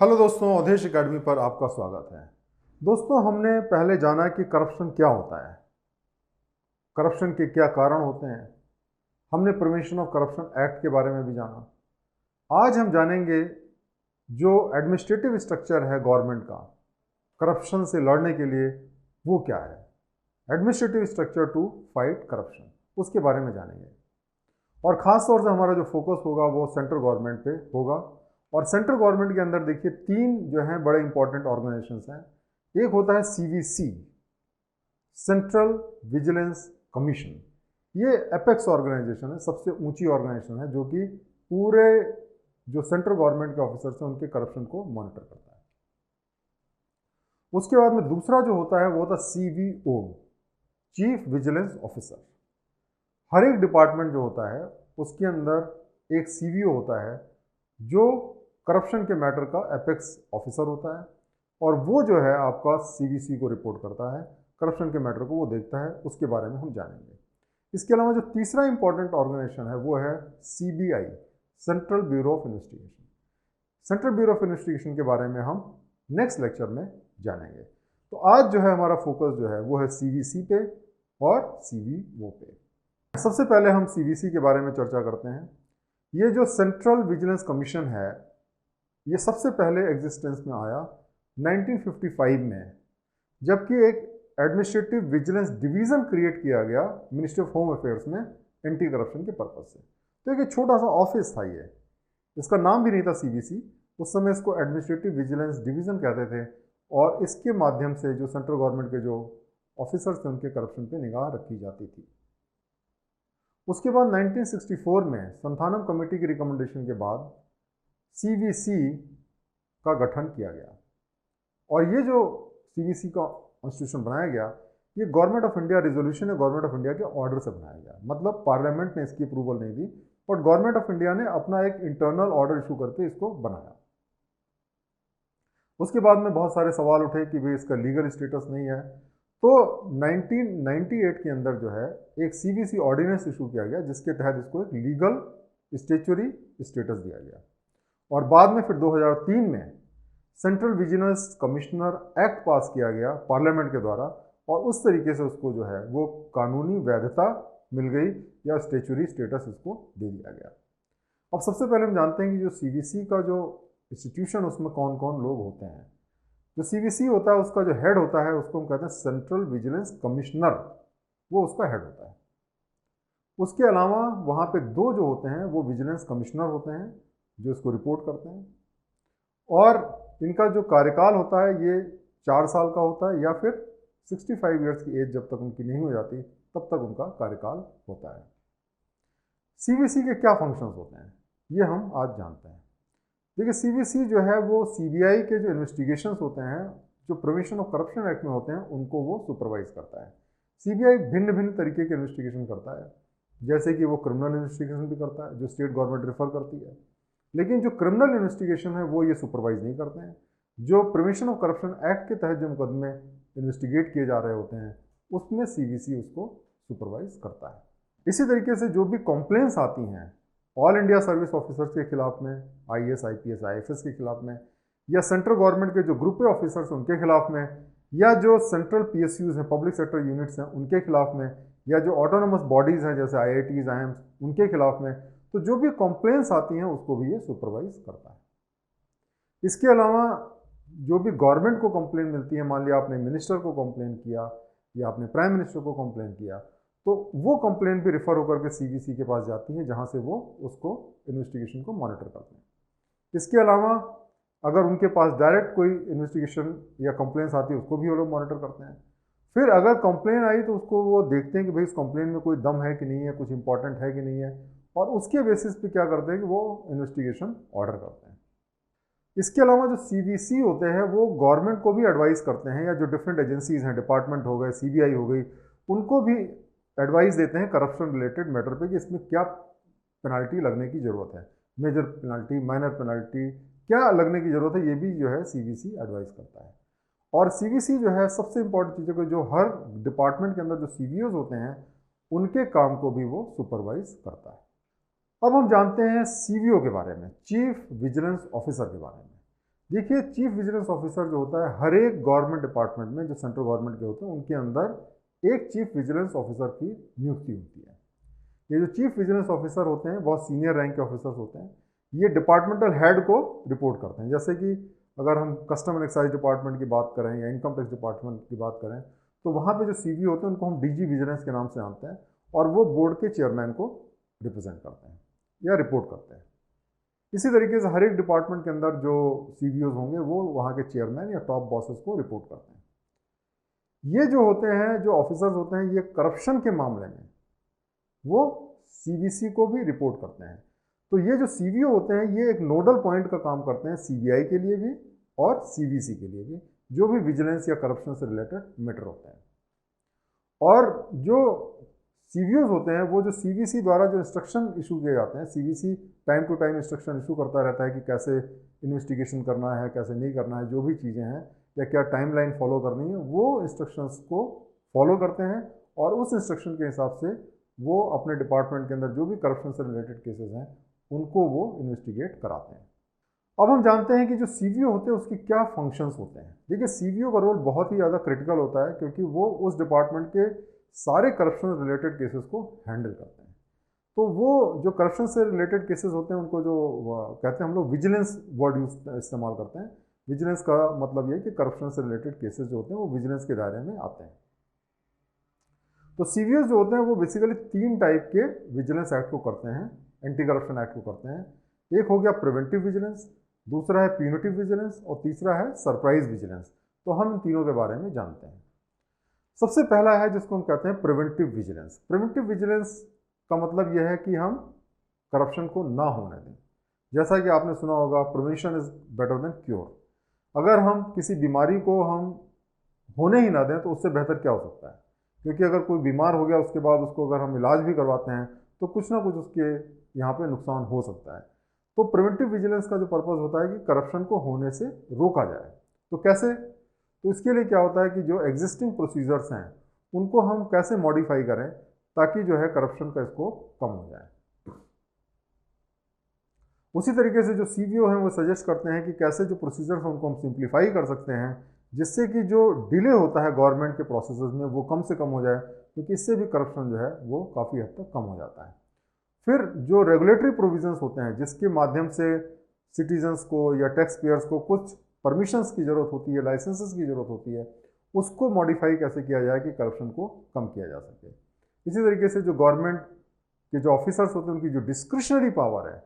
Hello दोस्तों, Awadhesh academy पर आपका स्वागत है। दोस्तों, हमने पहले जाना कि करप्शन क्या होता है, करप्शन के क्या कारण होते हैं। हमने प्रिवेंशन ऑफ करप्शन एक्ट के बारे में भी जाना। आज हम जानेंगे जो एडमिनिस्ट्रेटिव स्ट्रक्चर है गवर्नमेंट का करप्शन से लड़ने के लिए, वो क्या है। Administrative structure to fight corruption, उसके बारे में जानेंगे। और ख़ास तौर से हमारा जो फोकस होगा वो सेंट्रल गवर्नमेंट पे होगा। और सेंट्रल गवर्नमेंट के अंदर देखिए तीन जो हैं बड़े इंपॉर्टेंट ऑर्गेनाइजेशंस हैं। एक होता है सीवीसी, सेंट्रल विजिलेंस कमीशन। ये एपेक्स ऑर्गेनाइजेशन है, सबसे ऊंची ऑर्गेनाइजेशन है जो कि पूरे जो सेंट्रल गवर्नमेंट के ऑफिसर्स हैं उनके करप्शन को मॉनिटर करता है। उसके बाद में दूसरा जो होता है वो होता है सीवीओ, चीफ विजिलेंस ऑफिसर। हर एक डिपार्टमेंट जो होता है उसके अंदर एक सीवीओ होता है जो करप्शन के मैटर का एपेक्स ऑफिसर होता है, और वो जो है आपका सीवीसी को रिपोर्ट करता है, करप्शन के मैटर को वो देखता है। उसके बारे में हम जानेंगे। इसके अलावा जो तीसरा इंपॉर्टेंट ऑर्गेनाइजेशन है वो है CBI, central bureau of investigation. Central bureau of investigation के बारे में हम नेक्स्ट लेक्चर में जानेंगे। तो आज जो है हमारा फोकस जो है वो है सीवीसी पे और सीवीओ पे। सबसे पहले हम सीवीसी के बारे में चर्चा करते हैं। ये जो सेंट्रल विजिलेंस कमीशन है ये सबसे पहले एग्जिस्टेंस में आया 1955 में, जबकि एक एडमिनिस्ट्रेटिव विजिलेंस डिवीज़न क्रिएट किया गया मिनिस्ट्री ऑफ होम अफेयर्स में एंटी करप्शन के पर्पज़ से। तो एक छोटा सा ऑफिस था ये, इसका नाम भी नहीं था सीवीसी। उस समय इसको एडमिनिस्ट्रेटिव विजिलेंस डिवीज़न कहते थे, और इसके माध्यम से जो सेंट्रल गवर्नमेंट के जो ऑफिसर्स थे उनके करप्शन पे निगाह रखी जाती थी। उसके बाद 1964 में संथानम कमेटी की रिकमेंडेशन के बाद सीवीसी का गठन किया गया, और ये जो सीवीसी का इंस्टीट्यूशन बनाया गया ये गवर्नमेंट ऑफ इंडिया रिजोल्यूशन है, गवर्नमेंट ऑफ इंडिया के ऑर्डर से बनाया गया। मतलब पार्लियामेंट ने इसकी अप्रूवल नहीं दी, बट गवर्नमेंट ऑफ इंडिया ने अपना एक इंटरनल ऑर्डर इशू करके इसको बनाया। उसके बाद में बहुत सारे सवाल उठे कि भाई इसका लीगल स्टेटस नहीं है, तो 1998 के अंदर जो है एक सीवीसी ऑर्डिनेंस इशू किया गया जिसके तहत इसको एक लीगल स्टेचुरी स्टेटस दिया गया। और बाद में फिर 2003 में सेंट्रल विजिलेंस कमिश्नर एक्ट पास किया गया पार्लियामेंट के द्वारा, और उस तरीके से उसको जो है वो कानूनी वैधता मिल गई या स्टेचुरी स्टेटस इसको दे दिया गया। अब सबसे पहले हम जानते हैं कि जो सीवीसी का जो इंस्टीट्यूशन उसमें कौन कौन लोग होते हैं। जो सीवीसी होता है उसका जो हेड होता है उसको हम कहते हैं सेंट्रल विजिलेंस कमिश्नर, वो उसका हेड होता है। उसके अलावा वहाँ पे दो जो होते हैं वो विजिलेंस कमिश्नर होते हैं जो इसको रिपोर्ट करते हैं, और इनका जो कार्यकाल होता है ये 4 साल का होता है, या फिर 65 ईयर्स की एज जब तक उनकी नहीं हो जाती तब तक उनका कार्यकाल होता है। सीवीसी के क्या फंक्शंस होते हैं ये हम आज जानते हैं। देखिए, सीवीसी जो है वो सीबीआई के जो इन्वेस्टिगेशंस होते हैं जो प्रिवेंशन ऑफ करप्शन एक्ट में होते हैं उनको वो सुपरवाइज करता है। सीबीआई भिन्न भिन्न तरीके के इन्वेस्टिगेशन करता है, जैसे कि वो क्रिमिनल इन्वेस्टिगेशन भी करता है जो स्टेट गवर्नमेंट रेफर करती है, लेकिन जो क्रिमिनल इन्वेस्टिगेशन है वो ये सुपरवाइज नहीं करते हैं। जो प्रिवेंशन ऑफ करप्शन एक्ट के तहत जो मुकदमे इन्वेस्टिगेट किए जा रहे होते हैं उसमें सीवीसी उसको सुपरवाइज करता है। इसी तरीके से जो भी कंप्लेंट्स आती हैं ऑल इंडिया सर्विस ऑफिसर्स के खिलाफ में, आईएएस, आईपीएस, आईएफएस के खिलाफ में, या सेंट्रल गवर्नमेंट के जो ग्रुप ए ऑफिसर्स उनके खिलाफ में, या जो सेंट्रल पीएसयूज हैं, पब्लिक सेक्टर यूनिट्स हैं, उनके खिलाफ में, या जो ऑटोनोमस बॉडीज़ हैं जैसे आईआईटीज, आईएम्स, उनके खिलाफ में, तो जो भी कंप्लेंट्स आती हैं उसको भी ये सुपरवाइज करता है। इसके अलावा जो भी गवर्नमेंट को कंप्लेन मिलती है, मान लिया आपने मिनिस्टर को कंप्लेन किया या आपने प्राइम मिनिस्टर को कंप्लेन किया, तो वो कंप्लेन भी रिफर होकर के सीवीसी के पास जाती है जहां से वो उसको इन्वेस्टिगेशन को मॉनिटर करते हैं। इसके अलावा अगर उनके पास डायरेक्ट कोई इन्वेस्टिगेशन या कंप्लेंट्स आती है उसको भी वो लोग मॉनिटर करते हैं। फिर अगर कंप्लेन आई तो उसको वो देखते हैं कि भाई इस कंप्लेन में कोई दम है कि नहीं है, कुछ इंपॉर्टेंट है कि नहीं है, और उसके बेसिस पे क्या करते हैं कि वो इन्वेस्टिगेशन ऑर्डर करते हैं। इसके अलावा जो सीवीसी होते हैं वो गवर्नमेंट को भी एडवाइस करते हैं, या जो डिफरेंट एजेंसीज हैं, डिपार्टमेंट हो गए, सीबीआई हो गई, उनको भी एडवाइस देते हैं करप्शन रिलेटेड मैटर पे कि इसमें क्या पेनल्टी लगने की ज़रूरत है, मेजर पेनल्टी, माइनर पेनल्टी क्या लगने की ज़रूरत है, ये भी जो है सीवीसी एडवाइस करता है। और सीवीसी जो है सबसे इंपॉर्टेंट चीज़ है कि जो हर डिपार्टमेंट के अंदर जो सीवीओज होते हैं उनके काम को भी वो सुपरवाइज करता है। अब हम जानते हैं सीवीओ के बारे में, चीफ विजिलेंस ऑफिसर के बारे में। देखिए, चीफ विजिलेंस ऑफिसर जो होता है हर एक गवर्नमेंट डिपार्टमेंट में, जो सेंट्रल गवर्नमेंट के होते हैं उनके अंदर एक चीफ विजिलेंस ऑफिसर की नियुक्ति होती है। ये जो चीफ विजिलेंस ऑफिसर होते हैं बहुत सीनियर रैंक के ऑफिसर्स होते हैं। ये डिपार्टमेंटल हेड को रिपोर्ट करते हैं। जैसे कि अगर हम कस्टम एंड एक्साइज डिपार्टमेंट की बात करें या इनकम टैक्स डिपार्टमेंट की बात करें, तो वहाँ पे जो सीवी होते हैं उनको हम डीजी विजिलेंस के नाम से जानते हैं, और वो बोर्ड के चेयरमैन को रिप्रेजेंट करते हैं या रिपोर्ट करते हैं। इसी तरीके से हर एक डिपार्टमेंट के अंदर जो सीवीओज होंगे वो वहाँ के चेयरमैन या टॉप बॉसेस को रिपोर्ट करते हैं। ये जो होते हैं, जो ऑफिसर्स होते हैं, ये करप्शन के मामले में वो सीवीसी को भी रिपोर्ट करते हैं। तो ये जो सीवीओ होते हैं ये एक नोडल पॉइंट का काम करते हैं सीबीआई के लिए भी और सीवीसी के लिए भी, जो भी विजिलेंस या करप्शन से रिलेटेड मैटर होते हैं। और जो सीवीओज होते हैं वो जो सीवीसी द्वारा जो इंस्ट्रक्शन इशू किए जाते हैं, CVC time to time instruction issue करता रहता है कि कैसे इन्वेस्टिगेशन करना है, कैसे नहीं करना है, जो भी चीज़ें हैं या क्या टाइमलाइन फॉलो करनी है, वो इंस्ट्रक्शंस को फॉलो करते हैं और उस इंस्ट्रक्शन के हिसाब से वो अपने डिपार्टमेंट के अंदर जो भी करप्शन से रिलेटेड केसेस हैं उनको वो इन्वेस्टिगेट कराते हैं। अब हम जानते हैं कि जो सीवीओ होते हैं उसकी क्या फंक्शंस होते हैं। देखिए, सीवीओ का रोल बहुत ही ज़्यादा क्रिटिकल होता है क्योंकि वो उस डिपार्टमेंट के सारे करप्शन रिलेटेड केसेस को हैंडल करते हैं। तो वो जो करप्शन से रिलेटेड केसेस होते हैं उनको जो कहते हैं, हम लोग विजिलेंस वर्ड इस्तेमाल करते हैं। विजिलेंस का मतलब ये है कि करप्शन से रिलेटेड केसेस जो होते हैं वो विजिलेंस के दायरे में आते हैं। तो सीवीओ जो होते हैं वो बेसिकली 3 टाइप के विजिलेंस एक्ट को करते हैं, एंटी करप्शन एक्ट को करते हैं। एक हो गया प्रिवेंटिव विजिलेंस, दूसरा है प्यूनिटिव विजिलेंस और तीसरा है सरप्राइज विजिलेंस। तो हम इन तीनों के बारे में जानते हैं। सबसे पहला है जिसको हम कहते हैं प्रिवेंटिव विजिलेंस। प्रिवेंटिव विजिलेंस का मतलब यह है कि हम करप्शन को ना होने दें। जैसा कि आपने सुना होगा, prevention is better than cure. अगर हम किसी बीमारी को हम होने ही ना दें तो उससे बेहतर क्या हो सकता है, क्योंकि अगर कोई बीमार हो गया उसके बाद उसको अगर हम इलाज भी करवाते हैं तो कुछ ना कुछ उसके यहाँ पे नुकसान हो सकता है। तो प्रिवेंटिव विजिलेंस का जो पर्पस होता है कि करप्शन को होने से रोका जाए। तो कैसे? तो इसके लिए क्या होता है कि जो एग्जिस्टिंग प्रोसीजर्स हैं उनको हम कैसे मॉडिफाई करें ताकि जो है करप्शन का स्कोप कम हो जाए। उसी तरीके से जो सीवीओ हैं वो सजेस्ट करते हैं कि कैसे जो प्रोसीजर्स हैं उनको हम सिंप्लीफाई कर सकते हैं, जिससे कि जो डिले होता है गवर्नमेंट के प्रोसेसेस में वो कम से कम हो जाए, क्योंकि इससे भी करप्शन जो है वो काफ़ी हद तक कम हो जाता है। फिर जो रेगुलेटरी प्रोविजंस होते हैं जिसके माध्यम से सिटीजन्स को या टैक्स पेयर्स को कुछ परमिशंस की ज़रूरत होती है, लाइसेंसेस की ज़रूरत होती है, उसको मॉडिफाई कैसे किया जाए कि करप्शन को कम किया जा सके। इसी तरीके से जो गवर्नमेंट के जो ऑफिसर्स होते हैं उनकी जो डिस्क्रिशनरी पावर है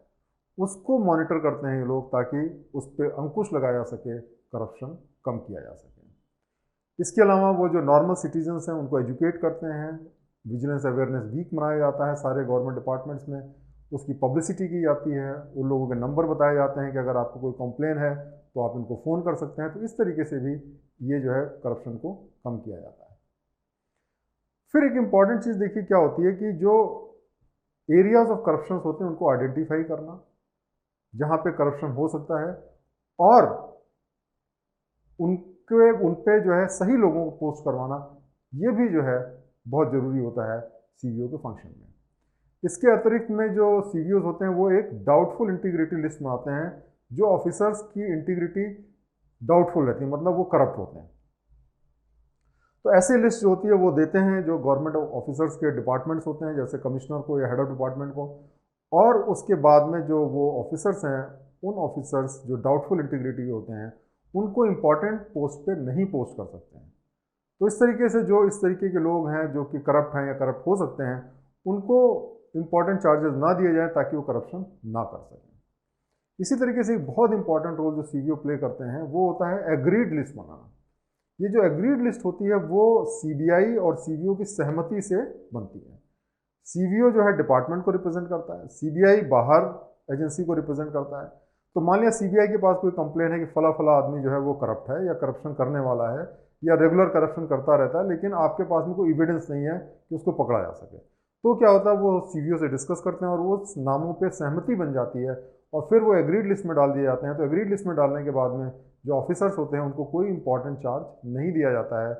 उसको मॉनिटर करते हैं ये लोग, ताकि उस पर अंकुश लगाया जा सके, करप्शन कम किया जा सके। इसके अलावा वो जो नॉर्मल सिटीजन्स हैं उनको एजुकेट करते हैं। विजिलेंस अवेयरनेस वीक मनाया जाता है सारे गवर्नमेंट डिपार्टमेंट्स में, उसकी पब्लिसिटी की जाती है, उन लोगों के नंबर बताए जाते हैं कि अगर आपको कोई कंप्लेन है तो आप इनको फ़ोन कर सकते हैं। तो इस तरीके से भी ये जो है करप्शन को कम किया जाता है। फिर एक इम्पॉर्टेंट चीज़ देखिए क्या होती है कि जो एरियाज ऑफ करप्शन होते हैं उनको आइडेंटिफाई करना, जहाँ पे करप्शन हो सकता है, और उन पे जो है सही लोगों को पोस्ट करवाना, ये भी जो है बहुत ज़रूरी होता है सीवीओ के फंक्शन में। इसके अतिरिक्त में जो सीवीओज होते हैं वो एक डाउटफुल इंटीग्रिटी लिस्ट बनाते हैं। जो ऑफिसर्स की इंटीग्रिटी डाउटफुल रहती है, मतलब वो करप्ट होते हैं, तो ऐसी लिस्ट जो होती है वो देते हैं जो गवर्नमेंट ऑफिसर्स के डिपार्टमेंट्स होते हैं, जैसे कमिश्नर को या हेड ऑफ डिपार्टमेंट को। और उसके बाद में जो वो ऑफिसर्स हैं, उन ऑफिसर्स जो डाउटफुल इंटीग्रिटी होते हैं उनको इम्पॉर्टेंट पोस्ट पे नहीं पोस्ट कर सकते हैं। तो इस तरीके से जो इस तरीके के लोग हैं जो कि करप्ट हैं या करप्ट हो सकते हैं, उनको इम्पॉर्टेंट चार्जेस ना दिए जाएं ताकि वो करप्शन ना कर सकें। इसी तरीके से एक बहुत इंपॉर्टेंट रोल जो सीवीओ प्ले करते हैं वो होता है एग्रीड लिस्ट बनाना। ये जो एग्रीड लिस्ट होती है वो सीबीआई और सीवीओ की सहमति से बनती है। सीवीओ जो है डिपार्टमेंट को रिप्रेजेंट करता है, सीबीआई बाहर एजेंसी को रिप्रेजेंट करता है। तो मान लिया सीबीआई के पास कोई कंप्लेन है कि फला फला आदमी जो है वो करप्ट है या करप्शन करने वाला है या रेगुलर करप्शन करता रहता है, लेकिन आपके पास में कोई एविडेंस नहीं है कि उसको पकड़ा जा सके। तो क्या होता है, वो सीवीओ से डिस्कस करते हैं और वो नामों पे सहमति बन जाती है और फिर वो एग्रीड लिस्ट में डाल दिए जाते हैं। तो एग्रीड लिस्ट में डालने के बाद में जो ऑफिसर्स होते हैं उनको कोई इंपॉर्टेंट चार्ज नहीं दिया जाता है,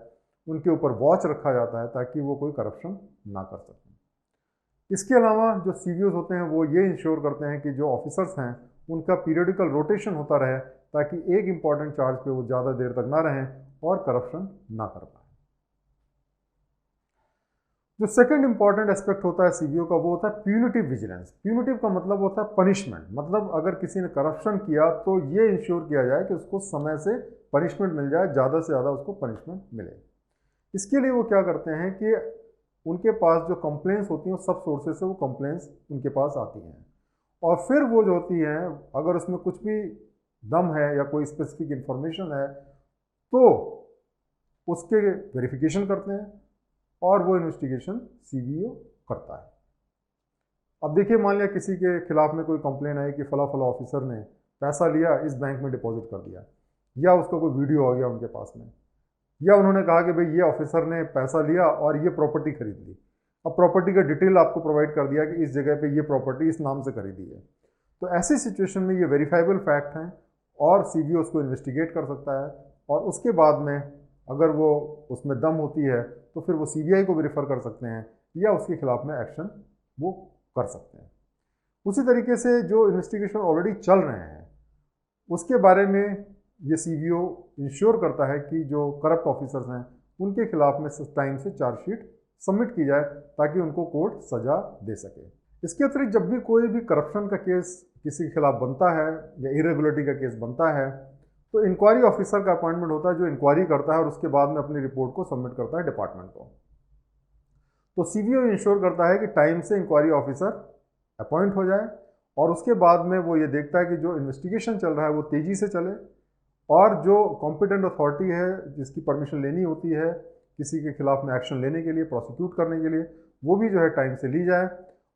उनके ऊपर वॉच रखा जाता है ताकि वो कोई करप्शन ना कर सकें। इसके अलावा जो सीवीओज होते हैं वो ये इंश्योर करते हैं कि जो ऑफिसर्स हैं उनका पीरियडिकल रोटेशन होता रहे, ताकि एक इम्पॉर्टेंट चार्ज पे वो ज़्यादा देर तक ना रहें और करप्शन ना कर पाए। जो सेकंड इंपॉर्टेंट एस्पेक्ट होता है सीबीओ का, वो होता है प्यूनिटिव विजिलेंस। प्यूनिटिव का मतलब होता है पनिशमेंट, मतलब अगर किसी ने करप्शन किया तो ये इंश्योर किया जाए कि उसको समय से पनिशमेंट मिल जाए, ज़्यादा से ज़्यादा उसको पनिशमेंट मिले। इसके लिए वो क्या करते हैं कि उनके पास जो कंप्लेंट्स होती हैं सब सोर्सेज से वो कंप्लेंट्स उनके पास आती हैं, और फिर वो जो होती हैं अगर उसमें कुछ भी दम है या कोई स्पेसिफिक इंफॉर्मेशन है तो उसके वेरिफिकेशन करते हैं और वो इन्वेस्टिगेशन सीबीओ करता है। अब देखिए, मान लिया किसी के खिलाफ में कोई कंप्लेन आई कि फला फला ऑफिसर ने पैसा लिया, इस बैंक में डिपॉजिट कर दिया, या उसका कोई वीडियो आ गया उनके पास में, या उन्होंने कहा कि भाई ये ऑफिसर ने पैसा लिया और ये प्रॉपर्टी खरीद ली। अब प्रॉपर्टी का डिटेल आपको प्रोवाइड कर दिया कि इस जगह पे ये प्रॉपर्टी इस नाम से खरीदी है। तो ऐसी सिचुएशन में ये वेरीफाइबल फैक्ट हैं और सीबीओ उसको इन्वेस्टिगेट कर सकता है, और उसके बाद में अगर वो उसमें दम होती है तो फिर वो सीबीआई को भी रेफर कर सकते हैं या उसके खिलाफ में एक्शन वो कर सकते हैं। उसी तरीके से जो इन्वेस्टिगेशन ऑलरेडी चल रहे हैं उसके बारे में ये सीबीओ इंश्योर करता है कि जो करप्ट ऑफिसर्स हैं उनके खिलाफ में टाइम से चार्जशीट सबमिट की जाए ताकि उनको कोर्ट सजा दे सके। इसके अतिरिक्त जब भी कोई भी करप्शन का केस किसी के खिलाफ बनता है या इरेगुलरिटी का केस बनता है तो इंक्वायरी ऑफिसर का अपॉइंटमेंट होता है जो इंक्वायरी करता है और उसके बाद में अपनी रिपोर्ट को सबमिट करता है डिपार्टमेंट को। तो सीबीओ इंश्योर करता है कि टाइम से इंक्वायरी ऑफिसर अपॉइंट हो जाए और उसके बाद में वो ये देखता है कि जो इन्वेस्टिगेशन चल रहा है वो तेज़ी से चले, और जो कॉम्पिटेंट अथॉरिटी है जिसकी परमिशन लेनी होती है किसी के खिलाफ में एक्शन लेने के लिए, प्रोसिक्यूट करने के लिए, वो भी जो है टाइम से ली जाए,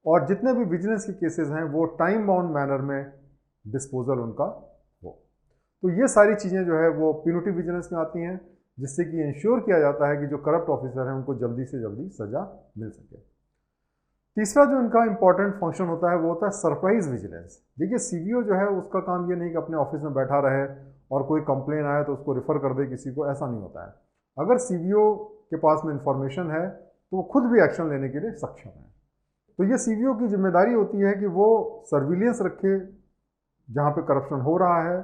और जितने भी विजिलेंस के केसेस हैं वो टाइम बाउंड मैनर में डिस्पोजल उनका हो। तो ये सारी चीज़ें जो है वो प्यूनिटिव विजिलेंस में आती हैं, जिससे कि इंश्योर किया जाता है कि जो करप्ट ऑफिसर हैं उनको जल्दी से जल्दी सजा मिल सके। तीसरा जो इनका इंपॉर्टेंट फंक्शन होता है वो होता है सरप्राइज विजिलेंस। देखिए, सीबीओ जो है उसका काम ये नहीं कि अपने ऑफिस में बैठा रहे और कोई कंप्लेन आए तो उसको रेफर कर दे किसी को, ऐसा नहीं होता है। अगर सीबीओ के पास में इंफॉर्मेशन है तो वो खुद भी एक्शन लेने के लिए सक्षम है। तो ये सीबीओ की जिम्मेदारी होती है कि वो सर्विलियंस रखे जहाँ पे करप्शन हो रहा है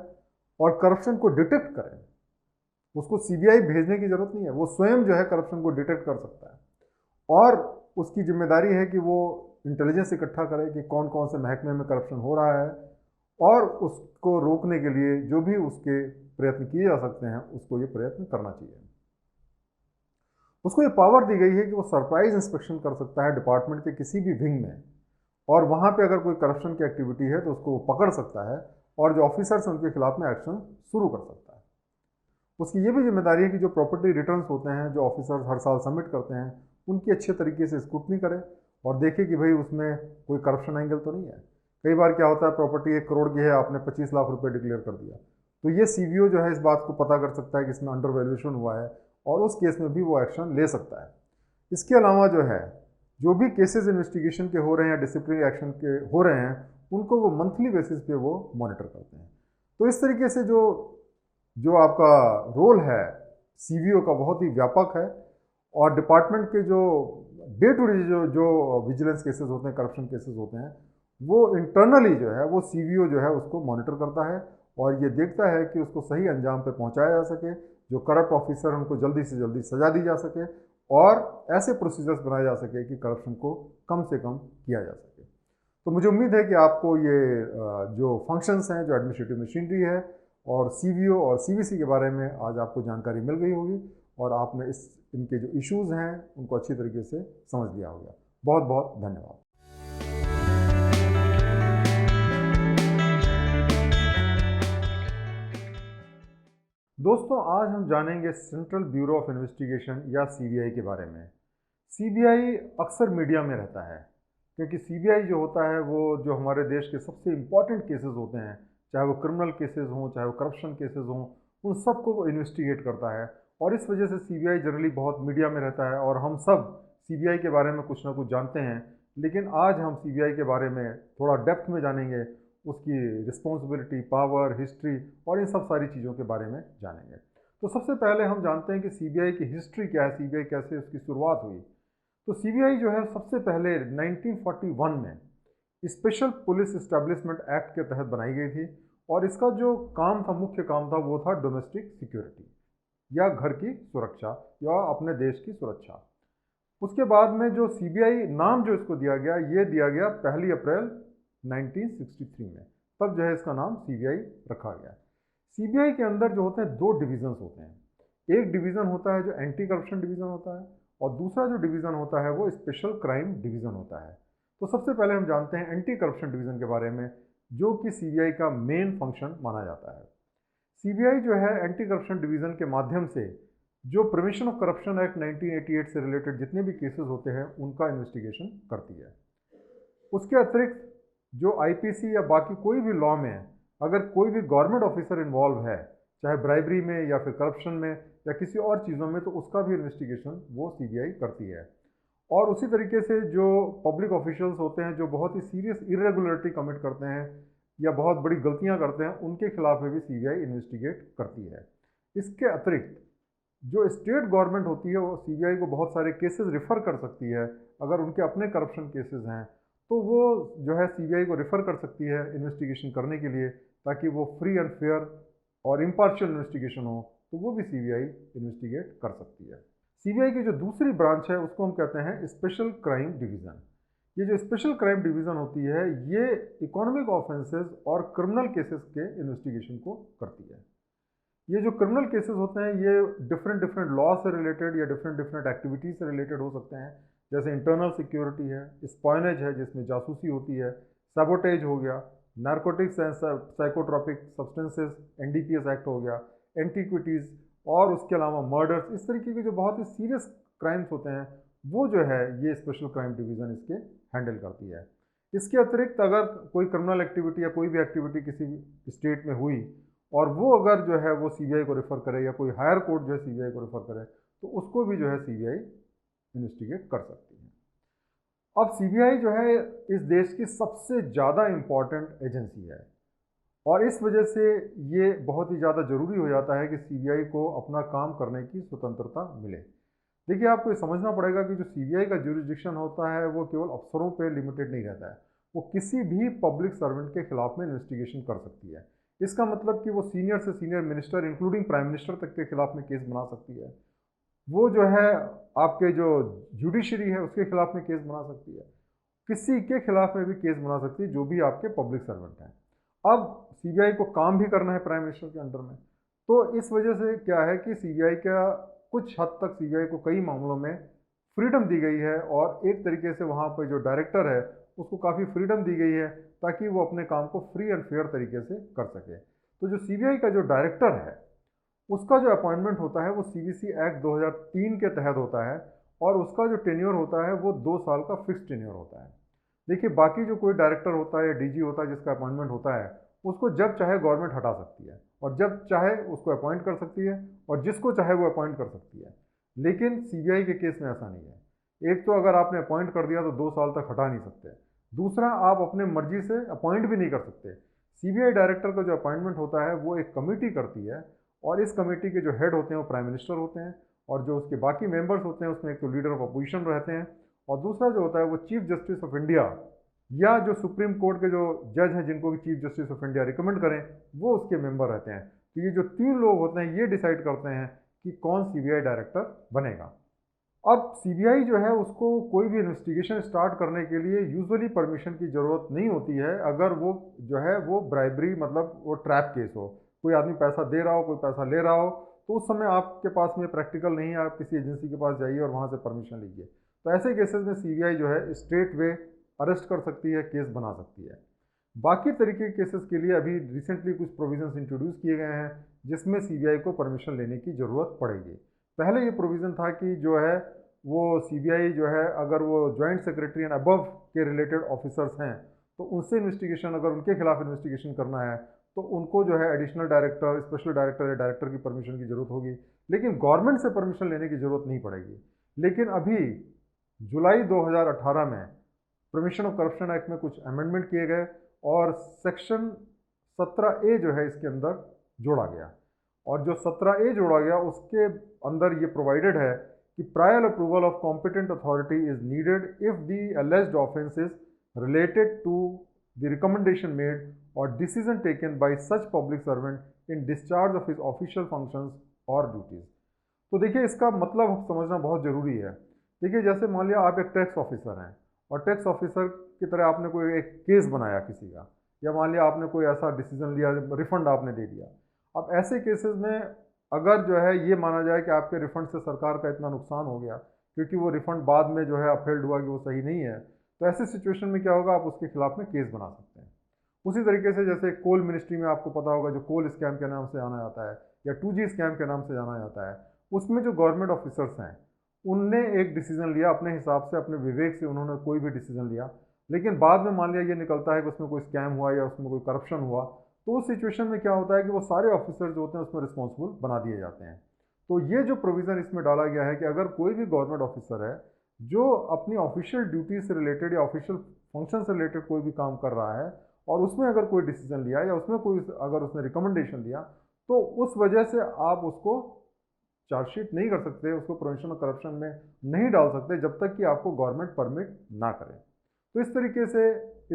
और करप्शन को डिटेक्ट करें। उसको सीबीआई भेजने की ज़रूरत नहीं है, वो स्वयं जो है करप्शन को डिटेक्ट कर सकता है, और उसकी जिम्मेदारी है कि वो इंटेलिजेंस इकट्ठा करे कि कौन कौन से महकमे में करप्शन हो रहा है, और उसको रोकने के लिए जो भी उसके प्रयत्न किए जा सकते हैं उसको ये प्रयत्न करना चाहिए। उसको ये पावर दी गई है कि वो सरप्राइज इंस्पेक्शन कर सकता है डिपार्टमेंट के किसी भी विंग में, और वहाँ पे अगर कोई करप्शन की एक्टिविटी है तो उसको वो पकड़ सकता है और जो ऑफिसर्स हैं उनके खिलाफ में एक्शन शुरू कर सकता है। उसकी ये भी जिम्मेदारी है कि जो प्रॉपर्टी रिटर्न्स होते हैं जो ऑफिसर्स हर साल सबमिट करते हैं उनकी अच्छे तरीके से स्क्रूटनी करें और देखें कि भाई उसमें कोई करप्शन एंगल तो नहीं है। कई बार क्या होता है, प्रॉपर्टी 1 करोड़ की है, आपने 25 लाख रुपए डिक्लेयर कर दिया, तो ये सीबीओ जो है इस बात को पता कर सकता है कि इसमें अंडर वैल्यूएशन हुआ है और उस केस में भी वो एक्शन ले सकता है। इसके अलावा जो है जो भी केसेस इन्वेस्टिगेशन के हो रहे हैं या डिसिप्लिनरी एक्शन के हो रहे हैं उनको वो मंथली बेसिस पे वो मॉनिटर करते हैं। तो इस तरीके से जो आपका रोल है सीबीओ का बहुत ही व्यापक है, और डिपार्टमेंट के जो डे टू डे जो विजिलेंस केसेस होते हैं, करप्शन केसेस होते हैं, वो इंटरनली जो है वो सीबीओ जो है उसको मॉनिटर करता है और ये देखता है कि उसको सही अंजाम पे पहुंचाया जा सके, जो करप्ट ऑफिसर हैं उनको जल्दी से जल्दी सजा दी जा सके और ऐसे प्रोसीजर्स बनाए जा सके कि करप्शन को कम से कम किया जा सके। तो मुझे उम्मीद है कि आपको ये जो फंक्शंस हैं, जो एडमिनिस्ट्रेटिव मशीनरी है और सीबीओ और सीवीसी के बारे में आज आपको जानकारी मिल गई होगी और आपने इनके जो इश्यूज़ हैं उनको अच्छी तरीके से समझ लिया होगा। बहुत बहुत धन्यवाद। दोस्तों, आज हम जानेंगे सेंट्रल ब्यूरो ऑफ इन्वेस्टिगेशन या सीबीआई के बारे में। सीबीआई अक्सर मीडिया में रहता है क्योंकि सीबीआई जो होता है वो जो हमारे देश के सबसे इम्पॉर्टेंट केसेस होते हैं, चाहे वो क्रिमिनल केसेस हों चाहे वो करप्शन केसेस हों, उन सबको वो इन्वेस्टिगेट करता है और इस वजह से सीबीआई जनरली बहुत मीडिया में रहता है और हम सब सीबीआई के बारे में कुछ ना कुछ जानते हैं। लेकिन आज हम सीबीआई के बारे में थोड़ा डेप्थ में जानेंगे, उसकी रिस्पॉन्सिबिलिटी, पावर, हिस्ट्री और इन सब सारी चीज़ों के बारे में जानेंगे। तो सबसे पहले हम जानते हैं कि सीबीआई की हिस्ट्री क्या है, सीबीआई कैसे उसकी शुरुआत हुई। तो सीबीआई जो है सबसे पहले 1941 में स्पेशल पुलिस इस्टेब्लिशमेंट एक्ट के तहत बनाई गई थी और इसका जो काम था, मुख्य काम था, वो था डोमेस्टिक सिक्योरिटी या घर की सुरक्षा या अपने देश की सुरक्षा। उसके बाद में जो सीबीआई नाम जो इसको दिया गया, ये दिया गया 1 अप्रैल 1963 में, तब जो है इसका नाम सीबीआई रखा गया। सीबीआई के अंदर जो होते हैं 2 डिवीजन्स होते हैं। एक डिवीज़न होता है जो एंटी करप्शन डिवीज़न होता है और दूसरा जो डिवीज़न होता है वो स्पेशल क्राइम डिवीज़न होता है। तो सबसे पहले हम जानते हैं एंटी करप्शन डिवीज़न के बारे में, जो कि सीबीआई का मेन फंक्शन माना जाता है। सीबीआई जो है एंटी करप्शन डिवीज़न के माध्यम से जो प्रिवेंशन ऑफ करप्शन एक्ट 1988 से रिलेटेड जितने भी केसेस होते हैं उनका इन्वेस्टिगेशन करती है। उसके अतिरिक्त जो आईपीसी या बाकी कोई भी लॉ में अगर कोई भी गवर्नमेंट ऑफिसर इन्वॉल्व है, चाहे ब्राइबरी में या फिर करप्शन में या किसी और चीज़ों में, तो उसका भी इन्वेस्टिगेशन वो सीबीआई करती है। और उसी तरीके से जो पब्लिक ऑफिशियल्स होते हैं जो बहुत ही सीरियस इरेगुलरिटी कमिट करते हैं या बहुत बड़ी गलतियां करते हैं, उनके खिलाफ में भी सीबीआई इन्वेस्टिगेट करती है। इसके अतिरिक्त जो स्टेट गवर्नमेंट होती है वो सीबीआई को बहुत सारे केसेस रिफ़र कर सकती है। अगर उनके अपने करप्शन केसेस हैं तो वो जो है सीबीआई को रिफ़र कर सकती है इन्वेस्टिगेशन करने के लिए, ताकि वो फ्री एंड फेयर और इम्पार्शियल इन्वेस्टिगेशन हो, तो वो भी सीबीआई इन्वेस्टिगेट कर सकती है। सीबीआई की जो दूसरी ब्रांच है उसको हम कहते हैं स्पेशल क्राइम डिवीज़न। ये जो स्पेशल क्राइम डिवीज़न होती है ये इकोनॉमिक ऑफेंसेस और क्रिमिनल केसेस के इन्वेस्टिगेशन को करती है। ये जो क्रिमिनल केसेस होते हैं ये डिफरेंट डिफरेंट लॉ से रिलेटेड या डिफरेंट डिफरेंट एक्टिविटीज़ से रिलेटेड हो सकते हैं, जैसे इंटरनल सिक्योरिटी है, स्पाइनेज है जिसमें जासूसी होती है, सैबोटेज हो गया, narcotics and psychotropic substances NDPS act हो गया, एंटीक्विटीज़, और उसके अलावा मर्डर्स। इस तरीके के जो बहुत ही सीरियस क्राइम्स होते हैं वो जो है ये स्पेशल क्राइम डिवीज़न इसके हैंडल करती है। इसके अतिरिक्त अगर कोई क्रिमिनल एक्टिविटी या कोई भी एक्टिविटी किसी स्टेट में हुई और वो अगर जो है वो सीबीआई को रेफ़र करे या कोई हायर कोर्ट जो है सीबीआई को रेफ़र करे, तो उसको भी जो है सीबीआई इन्वेस्टिगेट कर सकती है। अब सीबीआई जो है इस देश की सबसे ज़्यादा इम्पॉर्टेंट एजेंसी है और इस वजह से ये बहुत ही ज़्यादा ज़रूरी हो जाता है कि सीबीआई को अपना काम करने की स्वतंत्रता मिले। देखिए, आपको ये समझना पड़ेगा कि जो सीबीआई का ज्यूरिसडिक्शन होता है वो केवल अफसरों पे लिमिटेड नहीं रहता है, वो किसी भी पब्लिक सर्वेंट के खिलाफ में इन्वेस्टिगेशन कर सकती है। इसका मतलब कि वो सीनियर से senior minister including prime minister तक के खिलाफ में केस बना सकती है। वो जो है आपके जो जुडिशरी है उसके खिलाफ में केस बना सकती है, किसी के खिलाफ में भी केस बना सकती है जो भी आपके पब्लिक सर्वेंट हैं। अब सीबीआई को काम भी करना है प्राइम मिनिस्टर के अंडर में, तो इस वजह से क्या है कि सीबीआई का कुछ हद तक सीबीआई को कई मामलों में फ्रीडम दी गई है और एक तरीके से वहाँ पर जो डायरेक्टर है उसको काफ़ी फ्रीडम दी गई है ताकि वो अपने काम को फ्री एंड फेयर तरीके से कर सके। तो जो सीबीआई का जो डायरेक्टर है उसका जो अपॉइंटमेंट होता है वो सीवीसी एक्ट 2003 के तहत होता है और उसका जो टेन्योर होता है वो 2 साल का फिक्स टेन्योर होता है। देखिए, बाकी जो कोई डायरेक्टर होता है या डीजी होता है जिसका अपॉइंटमेंट होता है उसको जब चाहे गवर्नमेंट हटा सकती है और जब चाहे उसको अपॉइंट कर सकती है और जिसको चाहे वो अपॉइंट कर सकती है। लेकिन सीबीआई के केस में ऐसा नहीं है। एक तो अगर आपने अपॉइंट कर दिया तो 2 साल तक हटा नहीं सकते, दूसरा आप अपने मर्जी से अपॉइंट भी नहीं कर सकते। सीबीआई डायरेक्टर का जो अपॉइंटमेंट होता है वो एक कमेटी करती है और इस कमेटी के जो हेड होते हैं वो प्राइम मिनिस्टर होते हैं और जो उसके बाकी मेंबर्स होते हैं उसमें एक तो लीडर ऑफ अपोजिशन रहते हैं और दूसरा जो होता है वो चीफ जस्टिस ऑफ इंडिया या जो सुप्रीम कोर्ट के जो जज हैं जिनको भी chief justice of India recommend करें वो उसके मेंबर रहते हैं। तो ये जो 3 लोग होते हैं ये डिसाइड करते हैं कि कौन सीबीआई डायरेक्टर बनेगा। अब सीबीआई जो है उसको कोई भी इन्वेस्टिगेशन स्टार्ट करने के लिए यूजुअली परमिशन की ज़रूरत नहीं होती है अगर वो जो है वो ब्राइबरी मतलब वो ट्रैप केस हो, कोई आदमी पैसा दे रहा हो, कोई पैसा ले रहा हो, तो उस समय आपके पास में प्रैक्टिकल नहीं है, आप किसी एजेंसी के पास जाइए और वहाँ से परमिशन लीजिए। तो ऐसे केसेस में सीबीआई जो है स्ट्रेट वे अरेस्ट कर सकती है, केस बना सकती है। बाकी तरीके के केसेस के लिए अभी रिसेंटली कुछ प्रोविजंस इंट्रोड्यूस किए गए हैं जिसमें सीबीआई को परमिशन लेने की ज़रूरत पड़ेगी। पहले ये प्रोविज़न था कि जो है वो सीबीआई जो है अगर वो जॉइंट सेक्रेटरी एंड अबव के रिलेटेड ऑफिसर्स हैं तो उनसे इन्वेस्टिगेशन अगर उनके खिलाफ इन्वेस्टिगेशन करना है तो उनको जो है एडिशनल डायरेक्टर, स्पेशल डायरेक्टर या डायरेक्टर की परमिशन की ज़रूरत होगी, लेकिन गवर्नमेंट से परमिशन लेने की ज़रूरत नहीं पड़ेगी। लेकिन अभी जुलाई 2018 में प्रिवेंशन ऑफ करप्शन एक्ट में कुछ अमेंडमेंट किए गए और सेक्शन 17A जो है इसके अंदर जोड़ा गया और जो 17A जोड़ा गया उसके अंदर ये प्रोवाइडेड है कि prior approval of competent authority is needed if the alleged offence is related to the recommendation made or decision taken by such public servant in discharge of his official functions or duties। तो देखिए इसका मतलब समझना बहुत ज़रूरी है। देखिए जैसे मान लिया आप एक टैक्स ऑफिसर हैं और टैक्स ऑफिसर की तरह आपने कोई एक केस बनाया किसी का, या मान लिया आपने कोई ऐसा डिसीजन लिया, रिफंड आपने दे दिया। अब ऐसे केसेस में अगर जो है ये माना जाए कि आपके रिफंड से सरकार का इतना नुकसान हो गया क्योंकि वो रिफंड बाद में जो है अपहेल्ड हुआ कि वो सही नहीं है, तो ऐसे सिचुएशन में क्या होगा, आप उसके खिलाफ में केस बना सकते हैं। उसी तरीके से जैसे कोल मिनिस्ट्री में आपको पता होगा जो कोल स्कैम के नाम से जाना जाता है या 2G स्कैम के नाम से जाना जाता है, उसमें जो गवर्नमेंट ऑफिसर्स हैं उनने एक डिसीजन लिया अपने हिसाब से, अपने विवेक से उन्होंने कोई भी डिसीजन लिया, लेकिन बाद में मान लिया ये निकलता है कि उसमें कोई स्कैम हुआ या उसमें कोई करप्शन हुआ, तो उस सिचुएशन में क्या होता है कि वो सारे ऑफिसर जो होते हैं उसमें रिस्पॉन्सिबल बना दिए जाते हैं। तो ये जो प्रोविज़न इसमें डाला गया है कि अगर कोई भी गवर्नमेंट ऑफिसर है जो अपनी ऑफिशियल ड्यूटी से रिलेटेड या ऑफिशियल फंक्शन से रिलेटेड कोई भी काम कर रहा है और उसमें अगर कोई डिसीजन लिया या उसमें कोई अगर उसने रिकमेंडेशन दिया, तो उस वजह से आप उसको चार्जशीट नहीं कर सकते, उसको प्रोविजन ऑफ करप्शन में नहीं डाल सकते जब तक कि आपको गवर्नमेंट परमिट ना करे। तो इस तरीके से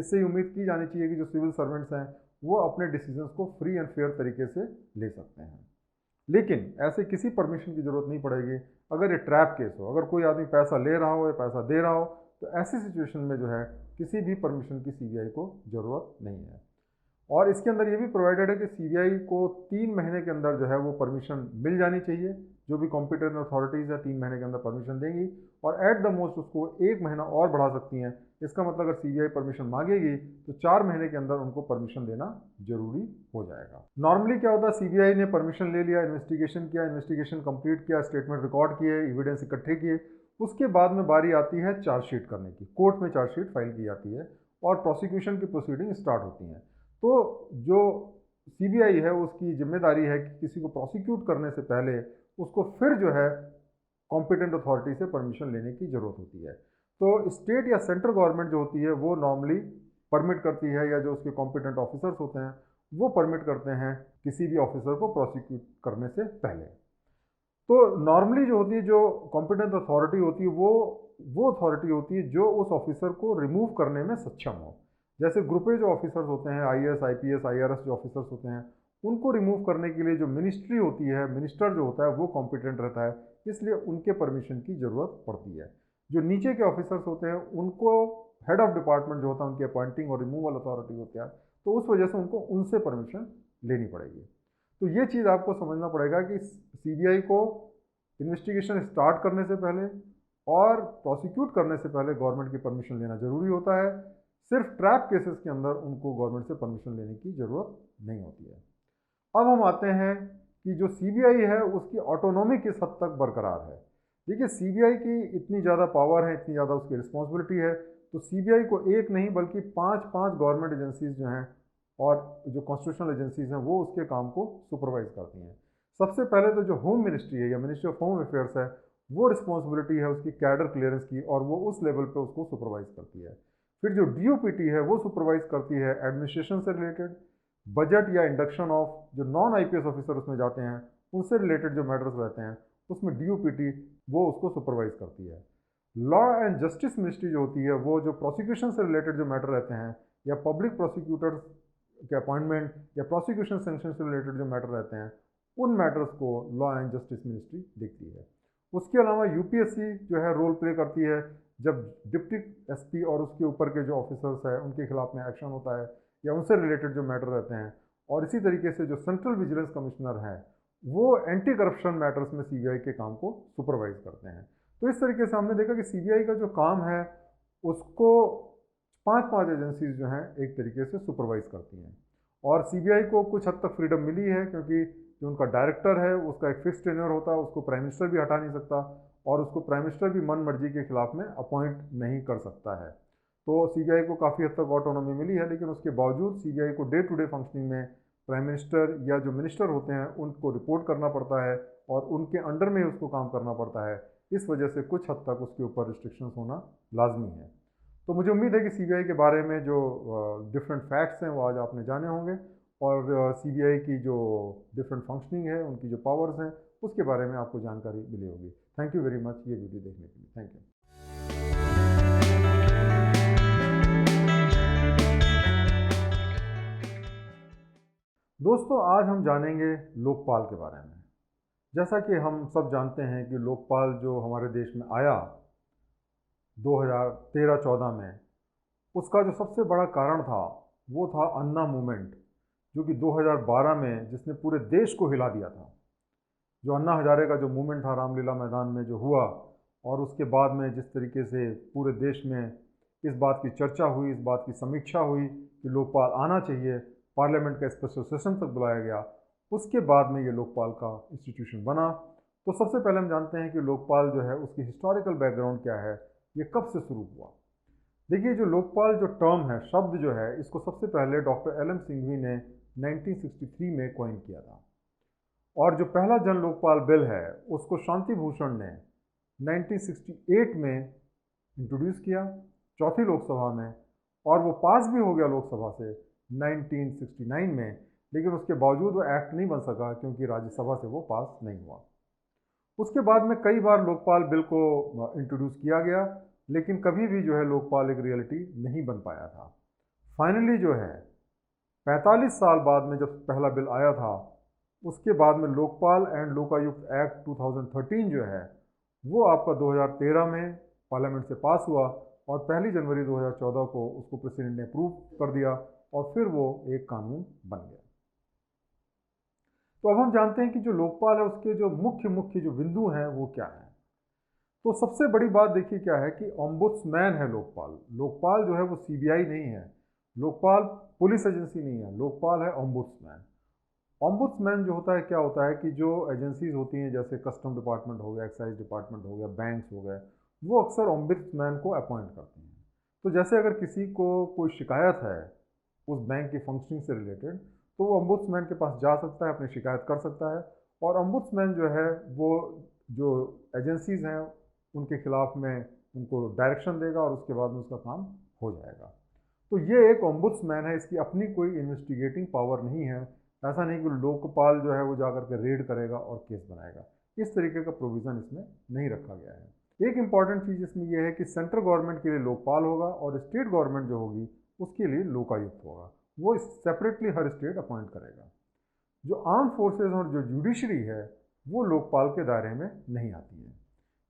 इससे उम्मीद की जानी चाहिए कि जो सिविल सर्वेंट्स हैं वो अपने डिसीजंस को फ्री एंड फेयर तरीके से ले सकते हैं। लेकिन ऐसे किसी परमिशन की ज़रूरत नहीं पड़ेगी अगर ये ट्रैप केस हो, अगर कोई आदमी पैसा ले रहा हो या पैसा दे रहा हो, तो ऐसी सिचुएशन में जो है किसी भी परमिशन की सीबीआई को ज़रूरत नहीं है। और इसके अंदर ये भी प्रोवाइडेड है कि सीबीआई को 3 महीने के अंदर जो है वो परमिशन मिल जानी चाहिए। जो भी कॉम्पिटेंट अथॉरिटीज़ है 3 महीने के अंदर परमिशन देंगी और एट द मोस्ट उसको 1 महीना और बढ़ा सकती हैं। इसका मतलब अगर सीबीआई परमिशन मांगेगी तो 4 महीने के अंदर उनको परमिशन देना जरूरी हो जाएगा। नॉर्मली क्या होता है, सीबीआई ने परमिशन ले लिया, इन्वेस्टिगेशन किया, इन्वेस्टिगेशन कंप्लीट किया, स्टेटमेंट रिकॉर्ड किए, एविडेंस इकट्ठे किए, उसके बाद में बारी आती है चार्जशीट करने की। कोर्ट में चार्जशीट फाइल की जाती है और प्रोसिक्यूशन की प्रोसीडिंग स्टार्ट होती हैं। तो जो सीबीआई है उसकी जिम्मेदारी है कि किसी को प्रोसिक्यूट करने से पहले उसको फिर जो है कॉम्पिटेंट अथॉरिटी से परमिशन लेने की ज़रूरत होती है। तो स्टेट या सेंट्रल गवर्नमेंट जो होती है वो नॉर्मली परमिट करती है, या जो उसके कॉम्पिटेंट ऑफिसर्स होते हैं वो परमिट करते हैं किसी भी ऑफिसर को प्रोसिक्यूट करने से पहले। तो नॉर्मली जो होती है, जो कॉम्पिटेंट अथॉरिटी होती है वो अथॉरिटी होती है जो उस ऑफिसर को रिमूव करने में सक्षम हो। जैसे ग्रुप ए जो ऑफिसर्स होते हैं, आईएएस, आईपीएस, आईआरएस जो ऑफिसर्स होते हैं, उनको रिमूव करने के लिए जो मिनिस्ट्री होती है, मिनिस्टर जो होता है वो कॉम्पिटेंट रहता है, इसलिए उनके परमिशन की ज़रूरत पड़ती है। जो नीचे के ऑफिसर्स होते हैं उनको हेड ऑफ डिपार्टमेंट जो होता है उनकी अपॉइंटिंग और रिमूवल अथॉरिटी होती है, तो उस वजह से उनको उनसे परमिशन लेनी पड़ेगी। तो ये चीज़ आपको समझना पड़ेगा कि सीबीआई को इन्वेस्टिगेशन स्टार्ट करने से पहले और प्रोसिक्यूट करने से पहले गवर्नमेंट की परमिशन लेना ज़रूरी होता है। सिर्फ ट्रैप केसेस के अंदर उनको गवर्नमेंट से परमिशन लेने की ज़रूरत नहीं होती है। अब हम आते हैं कि जो सीबीआई है उसकी ऑटोनॉमी किस हद तक बरकरार है। देखिए सीबीआई की इतनी ज़्यादा पावर है, इतनी ज़्यादा उसकी रिस्पॉन्सिबिलिटी है, तो सीबीआई को एक नहीं बल्कि 5 गवर्नमेंट एजेंसीज जो हैं और जो कॉन्स्टिट्यूशनल एजेंसीज हैं वो उसके काम को सुपरवाइज करती हैं। सबसे पहले तो जो होम मिनिस्ट्री है या मिनिस्ट्री ऑफ होम अफेयर्स है, वो रिस्पॉन्सिबिलिटी है उसकी कैडर क्लियरेंस की और वो उस लेवल पे उसको सुपरवाइज करती है। फिर जो डीओपीटी है वो सुपरवाइज करती है एडमिनिस्ट्रेशन से रिलेटेड, बजट या इंडक्शन ऑफ जो नॉन आईपीएस ऑफिसर उसमें जाते हैं उनसे रिलेटेड जो मैटर्स रहते हैं उसमें डीओपीटी वो उसको सुपरवाइज करती है। लॉ एंड जस्टिस मिनिस्ट्री जो होती है वो जो प्रोसिक्यूशन से रिलेटेड जो मैटर रहते हैं या पब्लिक प्रोसिक्यूटर्स के अपॉइंटमेंट या प्रोसिक्यूशन सेंक्शन से रिलेटेड जो मैटर रहते हैं उन मैटर्स को लॉ एंड जस्टिस मिनिस्ट्री देखती है। उसके अलावा यूपीएससी जो है रोल प्ले करती है जब डिप्टी एसपी और उसके ऊपर के जो ऑफिसर्स हैं उनके खिलाफ में एक्शन होता है या उनसे रिलेटेड जो मैटर रहते हैं। और इसी तरीके से जो सेंट्रल विजिलेंस कमिश्नर हैं वो एंटी करप्शन मैटर्स में सीबीआई के काम को सुपरवाइज करते हैं। तो इस तरीके से हमने देखा कि सीबीआई का जो काम है उसको 5 एजेंसीज जो हैं एक तरीके से सुपरवाइज करती हैं। और सीबीआई को कुछ हद तक फ्रीडम मिली है क्योंकि जो उनका डायरेक्टर है उसका एक फिक्स टेन्योर होता है, उसको प्राइम मिनिस्टर भी हटा नहीं सकता और उसको प्राइम मिनिस्टर भी मन मर्जी के खिलाफ में अपॉइंट नहीं कर सकता है। तो सीबीआई को काफ़ी हद तक ऑटोनॉमी मिली है, लेकिन उसके बावजूद सीबीआई को डे टू डे फंक्शनिंग में प्राइम मिनिस्टर या जो मिनिस्टर होते हैं उनको रिपोर्ट करना पड़ता है और उनके अंडर में ही उसको काम करना पड़ता है। इस वजह से कुछ हद तक उसके ऊपर रिस्ट्रिक्शंस होना लाजमी है। तो मुझे उम्मीद है कि सीबीआई के बारे में जो डिफरेंट फैक्ट्स हैं वो आज आपने जाने होंगे और सीबीआई की जो डिफरेंट फंक्शनिंग है, उनकी जो पावर्स हैं, उसके बारे में आपको जानकारी मिली होगी। थैंक यू वेरी मच ये वीडियो देखने के लिए। Thank you. दोस्तों, आज हम जानेंगे लोकपाल के बारे में। जैसा कि हम सब जानते हैं कि लोकपाल जो हमारे देश में आया 2013-14 में, उसका जो सबसे बड़ा कारण था वो था अन्ना मूवमेंट, जो कि 2012 में जिसने पूरे देश को हिला दिया था। जो अन्ना हजारे का जो मूवमेंट था रामलीला मैदान में जो हुआ, और उसके बाद में जिस तरीके से पूरे देश में इस बात की चर्चा हुई, इस बात की समीक्षा हुई कि लोकपाल आना चाहिए, पार्लियामेंट का स्पेशल सेशन तक बुलाया गया, उसके बाद में ये लोकपाल का इंस्टीट्यूशन बना। तो सबसे पहले हम जानते हैं कि लोकपाल जो है उसकी हिस्टोरिकल बैकग्राउंड क्या है, ये कब से शुरू हुआ। देखिए, जो लोकपाल जो टर्म है, शब्द जो है, इसको सबसे पहले डॉक्टर एल एम सिंघवी ने 1963 में कॉइन किया था। और जो पहला जन लोकपाल बिल है उसको शांति भूषण ने 1968 में इंट्रोड्यूस किया, चौथी लोकसभा में, और वो पास भी हो गया लोकसभा से 1969 में। लेकिन उसके बावजूद वो एक्ट नहीं बन सका क्योंकि राज्यसभा से वो पास नहीं हुआ। उसके बाद में कई बार लोकपाल बिल को इंट्रोड्यूस किया गया, लेकिन कभी भी जो है लोकपाल एक रियलिटी नहीं बन पाया था। फाइनली जो है 45 साल बाद में जब पहला बिल आया था, उसके बाद में लोकपाल एंड लोकायुक्त एक्ट 2013 जो है वो आपका 2013 में पार्लियामेंट से पास हुआ, और 1 जनवरी 2014 को उसको प्रेसिडेंट ने अप्रूव कर दिया, और फिर वो एक कानून बन गया। तो अब हम जानते हैं कि जो लोकपाल है उसके जो मुख्य जो बिंदु हैं वो क्या हैं। तो सबसे बड़ी बात देखिए क्या है कि ओम्बुड्समैन है लोकपाल। लोकपाल जो है वो सीबीआई नहीं है, लोकपाल पुलिस एजेंसी नहीं है, लोकपाल है ओम्बुड्समैन। ओम्बुड्समैन जो होता है, क्या होता है कि जो एजेंसीज होती हैं जैसे कस्टम डिपार्टमेंट हो गया, एक्साइज डिपार्टमेंट हो गया, बैंक्स हो गए, वो अक्सर ओम्बुड्समैन को अपॉइंट करते हैं। तो जैसे अगर किसी को कोई शिकायत है उस बैंक की फंक्शनिंग से रिलेटेड, तो वो ओम्बुड्समैन के पास जा सकता है, अपनी शिकायत कर सकता है, और ओम्बुड्समैन जो है वो जो एजेंसीज हैं उनके खिलाफ में उनको डायरेक्शन देगा, और उसके बाद में उसका काम हो जाएगा। तो ये एक ओम्बुड्समैन है, इसकी अपनी कोई इन्वेस्टिगेटिंग पावर नहीं है। ऐसा नहीं कि लोकपाल जो है वो जाकर के रेड करेगा और केस बनाएगा, इस तरीके का प्रोविज़न इसमें नहीं रखा गया है। एक इम्पॉर्टेंट चीज़ इसमें यह है कि सेंट्रल गवर्नमेंट के लिए लोकपाल होगा, और स्टेट गवर्नमेंट जो होगी उसके लिए लोकायुक्त होगा, वो सेपरेटली हर स्टेट अपॉइंट करेगा। जो आर्म फोर्सेज और जो जुडिशरी है वो लोकपाल के दायरे में नहीं आती है।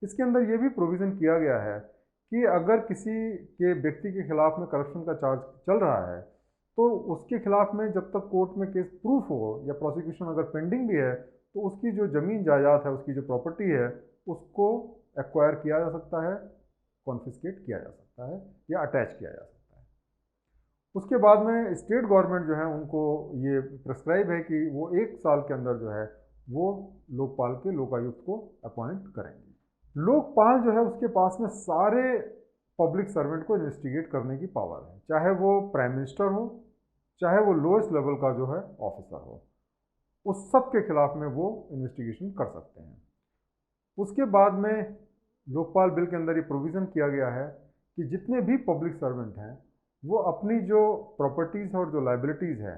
इसके अंदर ये भी प्रोविज़न किया गया है कि अगर किसी के व्यक्ति के खिलाफ में करप्शन का चार्ज चल रहा है, तो उसके खिलाफ में जब तक कोर्ट में केस प्रूफ हो या प्रोसिक्यूशन अगर पेंडिंग भी है, तो उसकी जो ज़मीन जायदाद है, उसकी जो प्रॉपर्टी है, उसको एक्वायर किया जा सकता है, कॉन्फिस्केट किया जा सकता है, या अटैच किया जा सकता है। उसके बाद में स्टेट गवर्नमेंट जो है उनको ये प्रिस्क्राइब है कि वो 1 साल के अंदर जो है वो लोकपाल के लोकायुक्त को अपॉइंट करेंगे। लोकपाल जो है उसके पास में सारे पब्लिक सर्वेंट को इन्वेस्टिगेट करने की पावर है, चाहे वो प्राइम मिनिस्टर हो, चाहे वो लोएस्ट लेवल का जो है ऑफिसर हो, उस सब के खिलाफ में वो इन्वेस्टिगेशन कर सकते हैं। उसके बाद में लोकपाल बिल के अंदर ये प्रोविज़न किया गया है कि जितने भी पब्लिक सर्वेंट हैं वो अपनी जो प्रॉपर्टीज़ और जो लाइबिलिटीज़ है,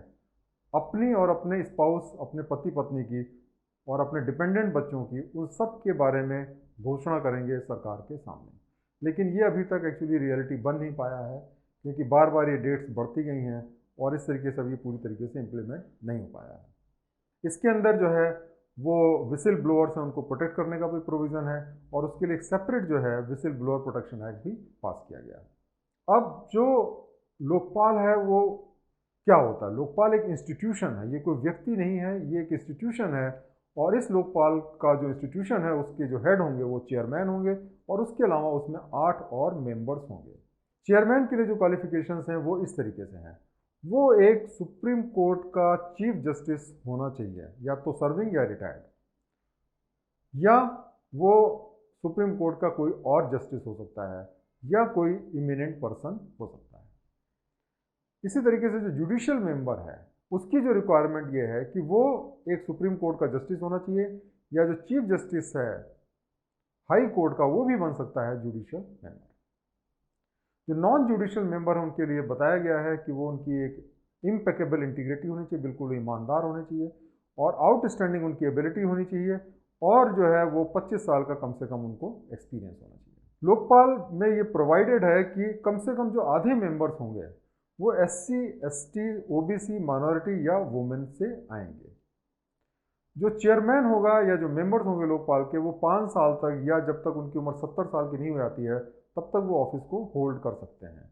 अपनी और अपने स्पाउस, अपने पति पत्नी की और अपने डिपेंडेंट बच्चों की, उन सब के बारे में घोषणा करेंगे सरकार के सामने। लेकिन ये अभी तक एक्चुअली रियलिटी बन नहीं पाया है, क्योंकि बार बार ये डेट्स बढ़ती गई हैं और इस तरीके से अभी पूरी तरीके से इम्प्लीमेंट नहीं हो पाया है। इसके अंदर जो है वो विसिल ब्लोअर्स हैं, उनको प्रोटेक्ट करने का भी प्रोविज़न है, और उसके लिए एक सेपरेट जो है विसिल ब्लोअर प्रोटेक्शन एक्ट भी पास किया गया है। अब जो लोकपाल है वो क्या होता है? लोकपाल एक इंस्टीट्यूशन है, ये कोई व्यक्ति नहीं है, ये एक इंस्टीट्यूशन है। और इस लोकपाल का जो इंस्टीट्यूशन है उसके जो हेड होंगे वो चेयरमैन होंगे, और उसके अलावा उसमें 8 और मेंबर्स होंगे। चेयरमैन के लिए जो क्वालिफिकेशंस हैं वो इस तरीके से हैं, वो एक सुप्रीम कोर्ट का चीफ जस्टिस होना चाहिए, या तो सर्विंग या रिटायर्ड, या वो सुप्रीम कोर्ट का कोई और जस्टिस हो सकता है, या कोई इमिनेंट पर्सन हो सकता है। इसी तरीके से जो जुडिशियल मेंबर है उसकी जो रिक्वायरमेंट ये है कि वो एक सुप्रीम कोर्ट का जस्टिस होना चाहिए, या जो चीफ जस्टिस है हाई कोर्ट का वो भी बन सकता है जुडिशियल मेंबर। जो नॉन जुडिशियल मेंबर है उनके लिए बताया गया है कि वो उनकी एक इम्पेकेबल इंटीग्रिटी होनी चाहिए, बिल्कुल ईमानदार होने चाहिए, और आउटस्टैंडिंग उनकी एबिलिटी होनी चाहिए, और जो है वो 25 साल का कम से कम उनको एक्सपीरियंस होना चाहिए। लोकपाल में ये प्रोवाइडेड है कि कम से कम जो आधे मेंबर्स होंगे वो SC, ST, OBC, माइनॉरिटी या वुमेन से आएंगे। जो चेयरमैन होगा या जो मेंबर्स होंगे लोकपाल के, वो 5 साल तक या जब तक उनकी उम्र 70 साल की नहीं हो जाती है तब तक वो ऑफिस को होल्ड कर सकते हैं।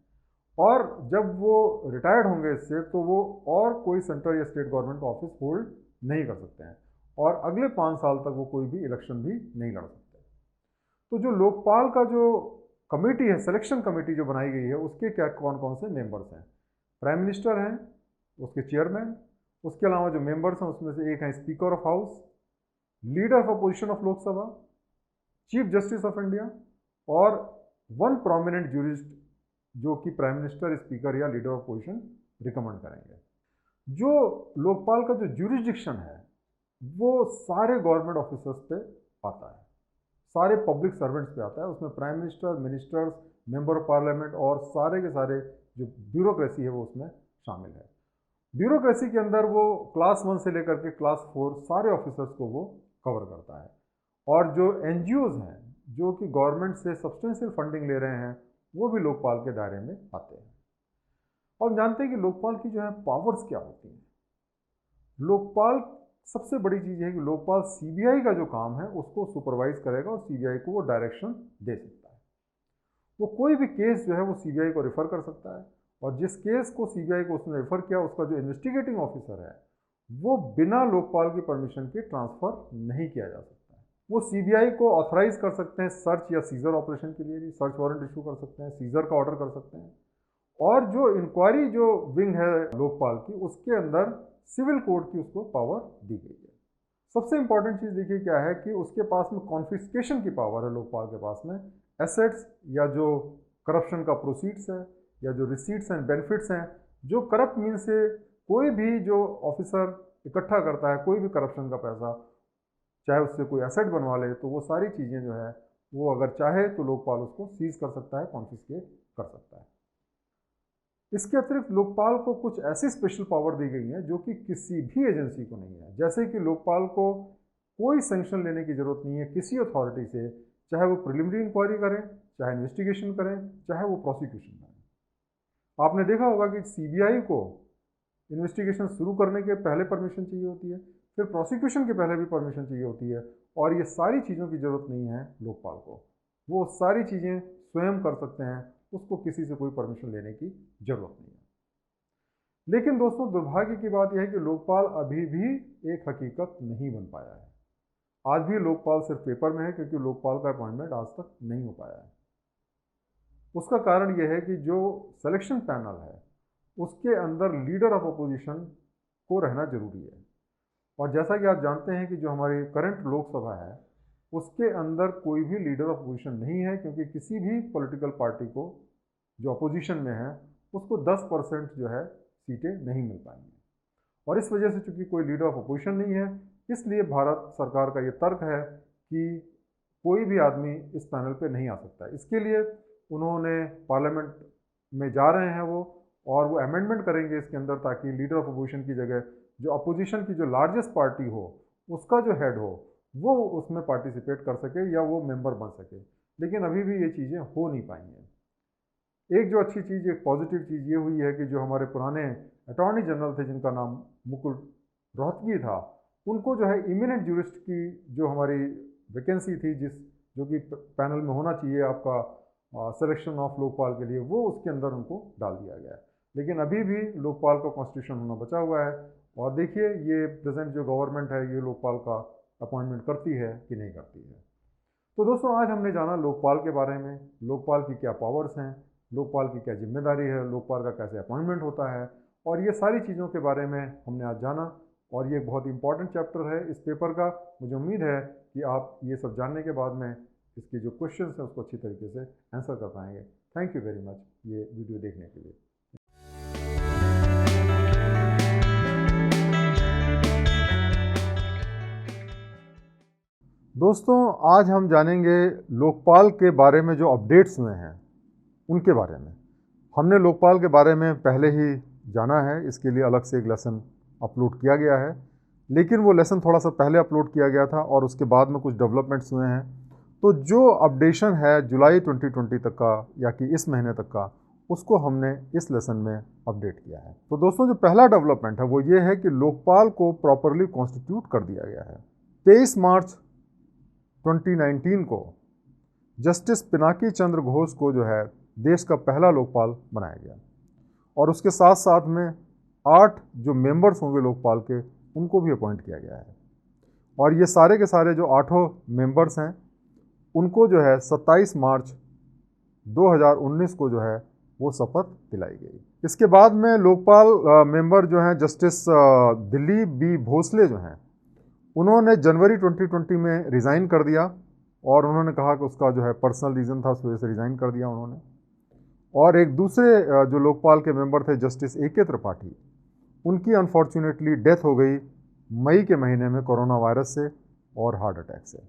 और जब वो रिटायर्ड होंगे इससे तो वो और कोई सेंट्रल या स्टेट गवर्नमेंट का ऑफिस होल्ड नहीं कर सकते हैं, और अगले 5 साल तक वो कोई भी इलेक्शन भी नहीं लड़ सकते। तो जो लोकपाल का जो कमेटी है, सिलेक्शन कमेटी जो बनाई गई है, उसके क्या कौन कौन से मेंबर्स हैं? प्राइम मिनिस्टर हैं, उसके चेयरमैन, उसके अलावा जो मेंबर्स हैं उसमें से एक हैं speaker of house, leader of opposition of Lok Sabha, chief justice of India, और 1 प्रोमिनेंट ज्यूरिस्ट जो कि प्राइम मिनिस्टर, स्पीकर या लीडर ऑफ अपोजिशन रिकमेंड करेंगे। जो लोकपाल का जो ज्यूरिसडिक्शन है वो सारे गवर्नमेंट ऑफिसर्स पे आता है, सारे पब्लिक सर्वेंट्स पे आता है। उसमें prime minister, ministers, member of parliament और सारे के सारे जो ब्यूरोक्रेसी है वो उसमें शामिल है। ब्यूरोक्रेसी के अंदर वो क्लास 1 से लेकर के क्लास 4 सारे ऑफिसर्स को वो कवर करता है। और जो NGOs हैं जो कि गवर्नमेंट से सब्सटेंशियल फंडिंग ले रहे हैं वो भी लोकपाल के दायरे में आते हैं। और जानते हैं कि लोकपाल की जो है पावर्स क्या होती हैं। लोकपाल सबसे बड़ी चीज़ है कि लोकपाल CBI का जो काम है उसको सुपरवाइज करेगा और CBI को वो डायरेक्शन दे सकता है। वो कोई भी केस जो है वो CBI को रेफ़र कर सकता है, और जिस केस को CBI को उसने रेफ़र किया उसका जो इन्वेस्टिगेटिंग ऑफिसर है वो बिना लोकपाल की परमिशन के ट्रांसफ़र नहीं किया जा सकता है। वो CBI को ऑथराइज कर सकते हैं सर्च या सीजर ऑपरेशन के लिए भी, सर्च वारंट इशू कर सकते हैं, सीजर का ऑर्डर कर सकते हैं। और जो इंक्वायरी जो विंग है लोकपाल की, उसके अंदर सिविल कोड की उसको पावर दी गई है। सबसे इंपॉर्टेंट चीज़ देखिए क्या है कि उसके पास में कॉन्फिस्केशन की पावर है लोकपाल के पास में। एसेट्स या जो करप्शन का प्रोसीड्स है या जो रिसीट्स एंड बेनिफिट्स हैं, जो करप्ट मीन्स से कोई भी जो ऑफिसर इकट्ठा करता है कोई भी करप्शन का पैसा, चाहे उससे कोई एसेट बनवा ले, तो वो सारी चीज़ें जो है वो अगर चाहे तो लोकपाल उसको सीज कर सकता है, कॉन्फिस्केट कर सकता है। इसके अतिरिक्त लोकपाल को कुछ ऐसी स्पेशल पावर दी गई है जो कि किसी भी एजेंसी को नहीं है। जैसे कि लोकपाल को कोई सैंक्शन लेने की ज़रूरत नहीं है किसी अथॉरिटी से, चाहे वो प्रिलिमिनरी इंक्वायरी करें, चाहे इन्वेस्टिगेशन करें, चाहे वो प्रोसिक्यूशन करें। आपने देखा होगा कि CBI को इन्वेस्टिगेशन शुरू करने के पहले परमिशन चाहिए होती है, फिर प्रोसिक्यूशन के पहले भी परमिशन चाहिए होती है, और ये सारी चीज़ों की ज़रूरत नहीं है लोकपाल को। वो सारी चीज़ें स्वयं कर सकते हैं, उसको किसी से कोई परमिशन लेने की ज़रूरत नहीं है। लेकिन दोस्तों दुर्भाग्य की बात यह है कि लोकपाल अभी भी एक हकीकत नहीं बन पाया है। आज भी लोकपाल सिर्फ पेपर में है, क्योंकि लोकपाल का अपॉइंटमेंट आज तक नहीं हो पाया है। उसका कारण यह है कि जो सिलेक्शन पैनल है उसके अंदर लीडर ऑफ अपोजिशन को रहना जरूरी है। और जैसा कि आप जानते हैं कि जो हमारी करंट लोकसभा है उसके अंदर कोई भी लीडर ऑफ अपोजिशन नहीं है, क्योंकि किसी भी पॉलिटिकल पार्टी को जो अपोजिशन में है उसको 10% जो है सीटें नहीं मिल पाएंगी। और इस वजह से चूंकि कोई लीडर ऑफ अपोजिशन नहीं है, इसलिए भारत सरकार का ये तर्क है कि कोई भी आदमी इस पैनल पे नहीं आ सकता है। इसके लिए उन्होंने पार्लियामेंट में जा रहे हैं और वो अमेंडमेंट करेंगे इसके अंदर, ताकि लीडर ऑफ अपोजिशन की जगह जो अपोजिशन की जो लार्जेस्ट पार्टी हो उसका जो हेड हो वो उसमें पार्टिसिपेट कर सके या वो मेंबर बन सके। लेकिन अभी भी ये चीज़ें हो नहीं पाई हैं। एक जो अच्छी चीज़, एक पॉजिटिव चीज़ ये हुई है कि जो हमारे पुराने अटॉर्नी जनरल थे जिनका नाम मुकुल रोहतगी था, उनको जो है इमिनेंट ज्यूरिस्ट की जो हमारी वैकेंसी थी जो कि पैनल में होना चाहिए आपका सिलेक्शन ऑफ लोकपाल के लिए, वो उसके अंदर उनको डाल दिया गया है। लेकिन अभी भी लोकपाल का कॉन्स्टिट्यूशन होना बचा हुआ है। और देखिए ये प्रेजेंट जो गवर्नमेंट है ये लोकपाल का अपॉइंटमेंट करती है कि नहीं करती है। तो दोस्तों आज हमने जाना लोकपाल के बारे में, लोकपाल की क्या पावर्स हैं, लोकपाल की क्या जिम्मेदारी है, लोकपाल का कैसे अपॉइंटमेंट होता है, और ये सारी चीज़ों के बारे में हमने आज जाना। और ये बहुत इंपॉर्टेंट चैप्टर है इस पेपर का। मुझे उम्मीद है कि आप ये सब जानने के बाद में इसके जो क्वेश्चंस हैं उसको अच्छी तरीके से आंसर कर पाएंगे। थैंक यू वेरी मच ये वीडियो देखने के लिए। दोस्तों आज हम जानेंगे लोकपाल के बारे में जो अपडेट्स हुए हैं उनके बारे में। हमने लोकपाल के बारे में पहले ही जाना है, इसके लिए अलग से एक लेसन अपलोड किया गया है, लेकिन वो लेसन थोड़ा सा पहले अपलोड किया गया था और उसके बाद में कुछ डेवलपमेंट्स हुए हैं। तो जो अपडेशन है जुलाई 2020 तक का या कि इस महीने तक का, उसको हमने इस लेसन में अपडेट किया है। तो दोस्तों जो पहला डेवलपमेंट है वो ये है कि लोकपाल को प्रॉपरली कॉन्स्टिट्यूट कर दिया गया है। 23 मार्च 2019 को जस्टिस पिनाकी चंद्र घोष को जो है देश का पहला लोकपाल बनाया गया, और उसके साथ साथ में 8 जो मेंबर्स होंगे लोकपाल के उनको भी अपॉइंट किया गया है। और ये सारे के सारे जो 8 मेंबर्स हैं उनको जो है 27 मार्च 2019 को जो है वो शपथ दिलाई गई। इसके बाद में लोकपाल मेंबर जो हैं जस्टिस दिलीप बी भोसले जो हैं उन्होंने जनवरी 2020 में रिज़ाइन कर दिया, और उन्होंने कहा कि उसका जो है पर्सनल रीज़न था, उस वजह से रिज़ाइन कर दिया उन्होंने। और एक दूसरे जो लोकपाल के मेंबर थे जस्टिस ए.के. त्रिपाठी, उनकी अनफॉर्चुनेटली डेथ हो गई मई के महीने में कोरोना वायरस से और हार्ट अटैक से।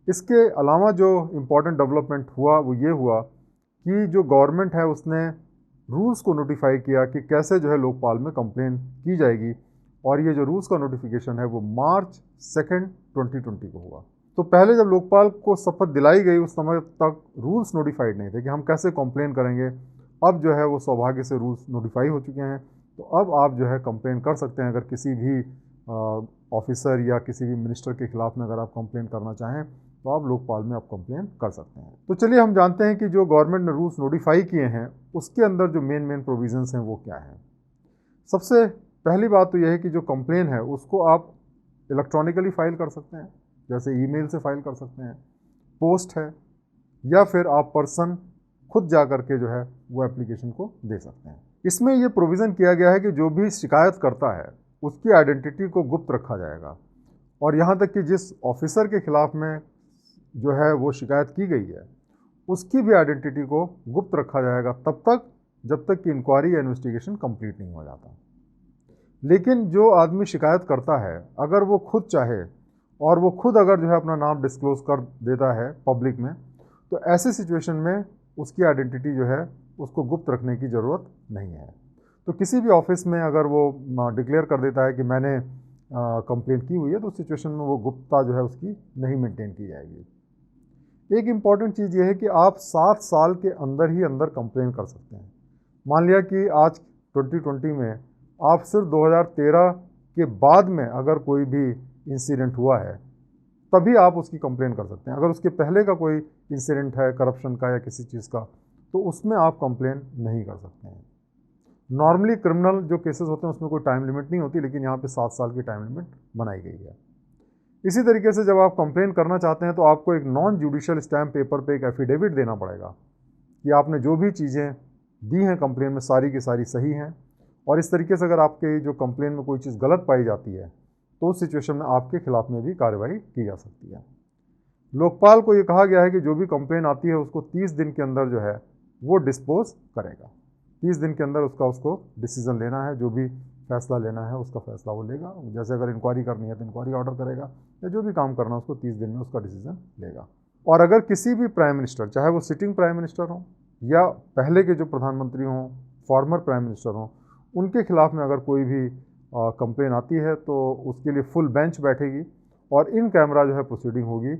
इसके अलावा जो इम्पोर्टेंट डेवलपमेंट हुआ वो ये हुआ कि जो गवर्नमेंट है उसने रूल्स को नोटिफाई किया कि कैसे जो है लोकपाल में कंप्लेन की जाएगी, और ये जो रूल्स का नोटिफिकेशन है वो मार्च 2 2020 को हुआ। तो पहले जब लोकपाल को शपथ दिलाई गई उस समय तक रूल्स नोटिफाइड नहीं थे कि हम कैसे कंप्लेन करेंगे। अब जो है वो सौभाग्य से रूल्स नोटिफाई हो चुके हैं, तो अब आप जो है कंप्लेन कर सकते हैं। अगर किसी भी ऑफिसर या किसी भी मिनिस्टर के खिलाफ में अगर आप कंप्लेन करना चाहें तो आप लोकपाल में आप कंप्लेन कर सकते हैं। तो चलिए हम जानते हैं कि जो गवर्नमेंट ने रूल्स नोटिफाई किए हैं उसके अंदर जो मेन प्रोविजंस हैं वो क्या हैं। सबसे पहली बात तो यह है कि जो कंप्लेन है उसको आप इलेक्ट्रॉनिकली फाइल कर सकते हैं, जैसे ईमेल से फाइल कर सकते हैं, पोस्ट है, या फिर आप पर्सन खुद जा कर के जो है वो एप्लीकेशन को दे सकते हैं। इसमें ये प्रोविज़न किया गया है कि जो भी शिकायत करता है उसकी आइडेंटिटी को गुप्त रखा जाएगा, और यहाँ तक कि जिस ऑफिसर के खिलाफ में जो है वो शिकायत की गई है उसकी भी आइडेंटिटी को गुप्त रखा जाएगा तब तक जब तक कि इंक्वायरी या इन्वेस्टिगेशन कंप्लीट नहीं हो जाता। लेकिन जो आदमी शिकायत करता है अगर वो खुद चाहे और वो खुद अगर जो है अपना नाम डिस्क्लोज कर देता है पब्लिक में, तो ऐसे सिचुएशन में उसकी आइडेंटिटी जो है उसको गुप्त रखने की ज़रूरत नहीं है। तो किसी भी ऑफिस में अगर वो डिक्लेयर कर देता है कि मैंने कंप्लेंट की हुई है, तो उस सिचुएशन में वो गुप्तता जो है उसकी नहीं मेंटेन की जाएगी। एक इम्पॉर्टेंट चीज़ ये है कि आप 7 साल के अंदर ही अंदर कंप्लेन कर सकते हैं। मान लिया कि आज 2020 में आप सिर्फ 2013 के बाद में अगर कोई भी इंसिडेंट हुआ है तभी आप उसकी कंप्लेन कर सकते हैं। अगर उसके पहले का कोई इंसिडेंट है करप्शन का या किसी चीज़ का, तो उसमें आप कंप्लेन नहीं कर सकते हैं। नॉर्मली क्रिमिनल जो केसेस होते हैं उसमें कोई टाइम लिमिट नहीं होती, लेकिन यहाँ पे 7 साल की टाइम लिमिट बनाई गई है। इसी तरीके से जब आप कंप्लेन करना चाहते हैं तो आपको एक नॉन जुडिशियल स्टैम्प पेपर पे एक एफिडेविट देना पड़ेगा कि आपने जो भी चीज़ें दी हैं कंप्लेन में सारी की सारी सही हैं, और इस तरीके से अगर आपके जो कंप्लेन में कोई चीज़ गलत पाई जाती है तो उस सिचुएशन में आपके खिलाफ में भी कार्रवाई की जा सकती है। लोकपाल को ये कहा गया है कि जो भी कंप्लेन आती है उसको 30 दिन के अंदर जो है वो डिस्पोज करेगा। 30 दिन के अंदर उसको डिसीजन लेना है, जो भी फैसला लेना है उसका फैसला वो लेगा। जैसे अगर इंक्वायरी करनी है तो इंक्वायरी ऑर्डर करेगा, या जो भी काम करना है उसको 30 दिन में उसका डिसीजन लेगा। और अगर किसी भी प्राइम मिनिस्टर, चाहे वो सिटिंग प्राइम मिनिस्टर हो या पहले के जो प्रधानमंत्री हों, फॉर्मर प्राइम मिनिस्टर हों, उनके खिलाफ में अगर कोई भी कंप्लेन आती है तो उसके लिए फुल बेंच बैठेगी और इन कैमरा जो है प्रोसीडिंग होगी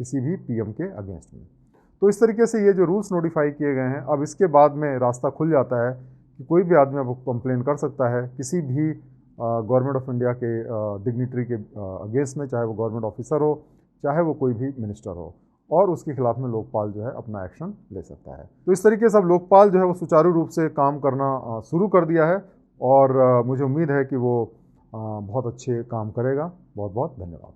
किसी भी पीएम के अगेंस्ट में। तो इस तरीके से ये जो रूल्स नोटिफाई किए गए हैं, अब इसके बाद में रास्ता खुल जाता है कि कोई भी आदमी अब कंप्लेन कर सकता है किसी भी गवर्नमेंट ऑफ इंडिया के डिग्निटरी के अगेंस्ट में, चाहे वो गवर्नमेंट ऑफिसर हो, चाहे वो कोई भी मिनिस्टर हो, और उसके खिलाफ में लोकपाल जो है अपना एक्शन ले सकता है। तो इस तरीके से अब लोकपाल जो है वो सुचारू रूप से काम करना शुरू कर दिया है, और मुझे उम्मीद है कि वो बहुत अच्छे काम करेगा। बहुत बहुत धन्यवाद।